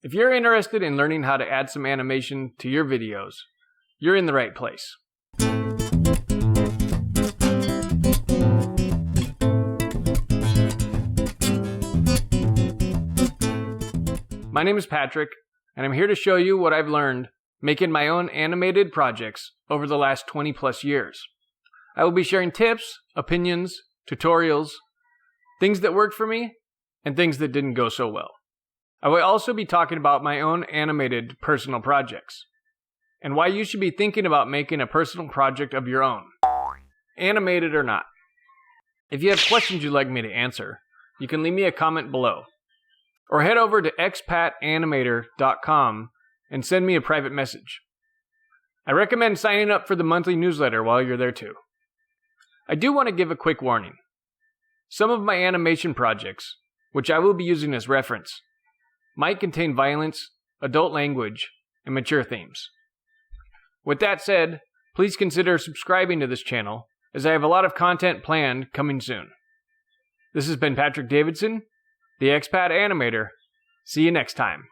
If you're interested in learning how to add some animation to your videos, you're in the right place. My name is Patrick, and I'm here to show you what I've learned making my own animated projects over the last 20 plus years. I will be sharing tips, opinions, tutorials, things that worked for me, and things that didn't go so well. I will also be talking about my own animated personal projects, and why you should be thinking about making a personal project of your own, animated or not. If you have questions you'd like me to answer, you can leave me a comment below, or head over to expatanimator.com and send me a private message. I recommend signing up for the monthly newsletter while you're there too. I do want to give a quick warning. Some of my animation projects, which I will be using as reference, might contain violence, adult language, and mature themes. With that said, please consider subscribing to this channel, as I have a lot of content planned coming soon. This has been Patrick Davidson, the Expat Animator. See you next time.